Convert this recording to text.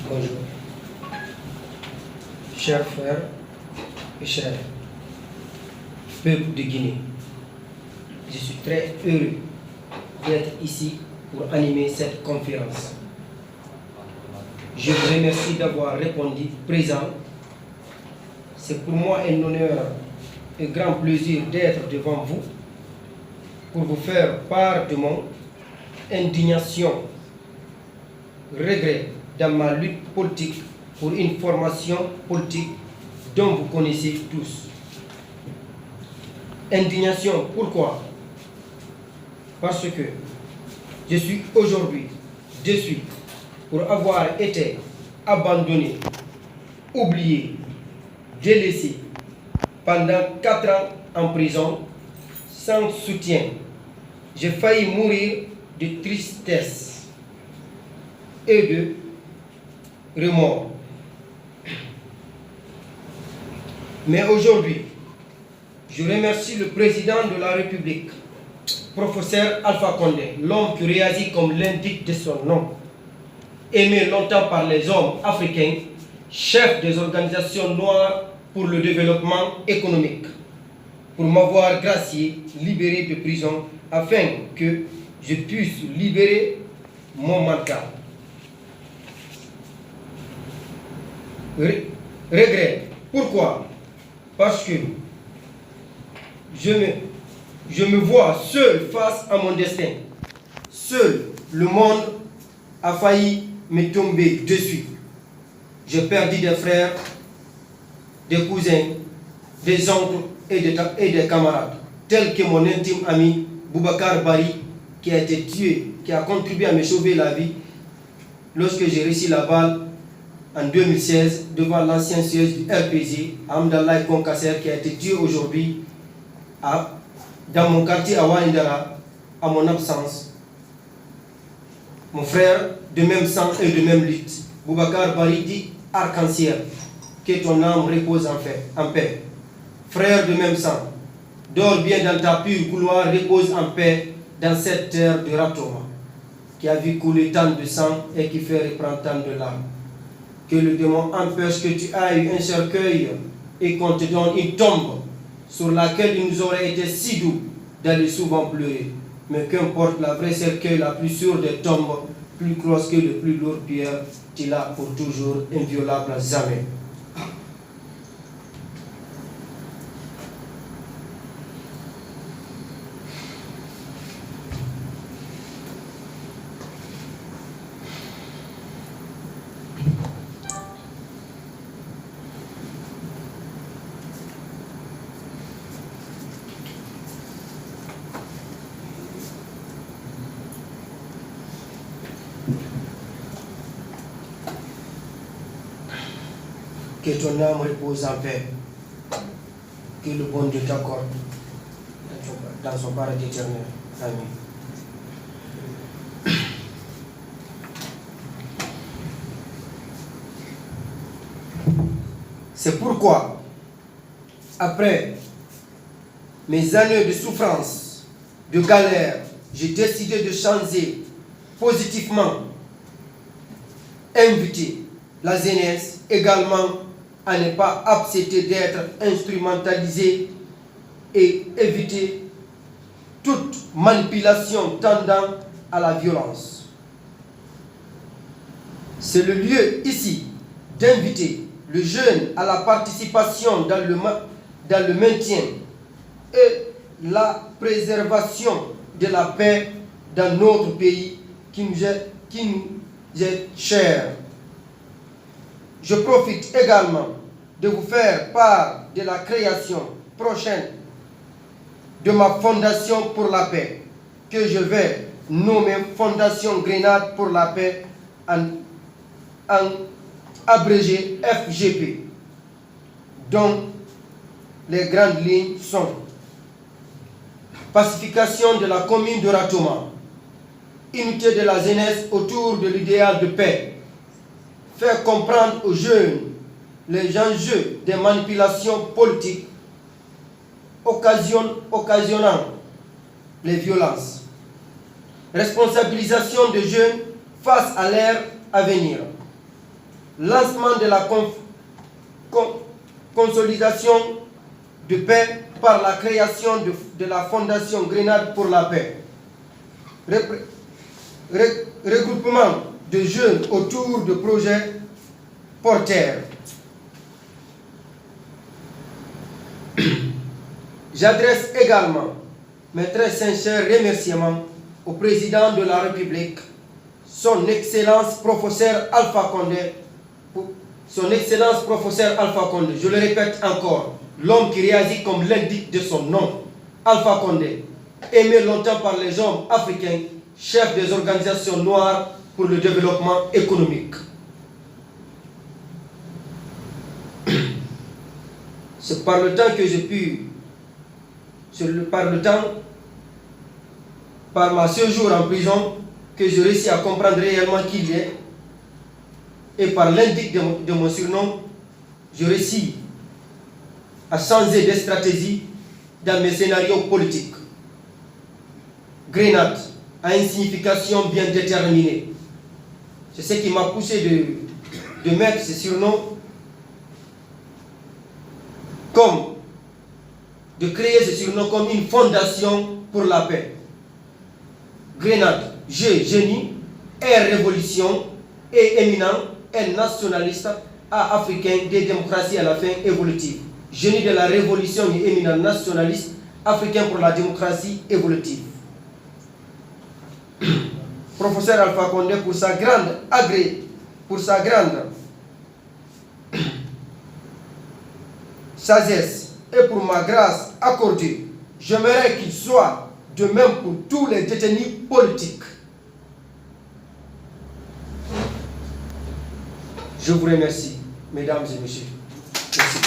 Bonjour, chers frères et chers peuple de Guinée. Je suis très heureux d'être ici pour animer cette conférence. Je vous remercie d'avoir répondu présent. C'est pour moi un honneur et grand plaisir d'être devant vous pour vous faire part de mon indignation, regret dans ma lutte politique pour une formation politique dont vous connaissez tous. Indignation, pourquoi? Parce que je suis aujourd'hui déçu pour avoir été abandonné, oublié, délaissé pendant 4 ans en prison, sans soutien. J'ai failli mourir de tristesse et de remords. Mais aujourd'hui, je remercie le président de la République, professeur Alpha Condé, l'homme qui réagit comme l'indique de son nom, aimé longtemps par les hommes africains, chef des organisations noires pour le développement économique, pour m'avoir gracié, libéré de prison, afin que je puisse libérer mon mandat. Regret. Pourquoi? Parce que je me vois seul face à mon destin. Seul, le monde a failli me tomber dessus. J'ai perdu des frères, des cousins, des oncles et des camarades, tels que mon intime ami Boubacar Bari, qui a été tué, qui a contribué à me sauver la vie lorsque j'ai reçu la balle en 2016 devant l'ancien siège du RPG, Amdallah Konkasser, qui a été tué aujourd'hui dans mon quartier à Ouaïndara, à mon absence. Mon frère de même sang et de même lutte, Boubacar Bari dit arc-en-ciel, que ton âme repose en paix. Frère de même sang, dors bien dans ta pure couloir, repose en paix dans cette terre de Ratoma, qui a vu couler tant de sang et qui fait reprendre tant de larmes. Que le démon empêche que tu ailles un cercueil et qu'on te donne une tombe sur laquelle il nous aurait été si doux d'aller souvent pleurer. Mais qu'importe la vraie cercueil, la plus sûre des tombes, plus grosse que les plus lourdes pierres, tu l'as pour toujours, inviolable à jamais. Que ton âme repose en paix. Que le bon Dieu t'accorde dans son paradis éternel. Amen. C'est pourquoi, après mes années de souffrance, de galère, j'ai décidé de changer positivement, inviter la jeunesse également à ne pas accepter d'être instrumentalisé et éviter toute manipulation tendant à la violence. C'est le lieu ici d'inviter le jeune à la participation dans le maintien et la préservation de la paix dans notre pays qui nous est cher. Je profite également de vous faire part de la création prochaine de ma fondation pour la paix, que je vais nommer Fondation Grenade pour la paix en abrégé FGP, dont les grandes lignes sont pacification de la commune de Ratoma, unité de la jeunesse autour de l'idéal de paix, faire comprendre aux jeunes les enjeux des manipulations politiques occasionnant les violences, responsabilisation des jeunes face à l'ère à venir, lancement de la consolidation de paix par la création de la Fondation Grenade pour la paix. Regroupement de jeunes autour de projets porteurs. J'adresse également mes très sincères remerciements au président de la République, son Excellence professeur Alpha Condé, je le répète encore, l'homme qui réagit comme l'indique de son nom, Alpha Condé, aimé longtemps par les hommes africains, chef des organisations noires pour le développement économique. C'est par le temps que j'ai pu, par ma séjour en prison, que je réussis à comprendre réellement qui il est. Et par l'indique de mon surnom, je réussis à changer de stratégie dans mes scénarios politiques. Grenade a une signification bien déterminée. C'est ce qui m'a poussé de mettre ce surnom, de créer ce surnom comme une fondation pour la paix. Grenade, génie, R, révolution, et éminent, N, nationaliste, A, africain, D, démocratie à la fin, évolutive. Génie de la révolution et éminent nationaliste, africain pour la démocratie évolutive. Professeur Alpha Condé, pour sa grande sagesse et pour ma grâce accordée, j'aimerais qu'il soit de même pour tous les détenus politiques. Je vous remercie, mesdames et messieurs. Merci.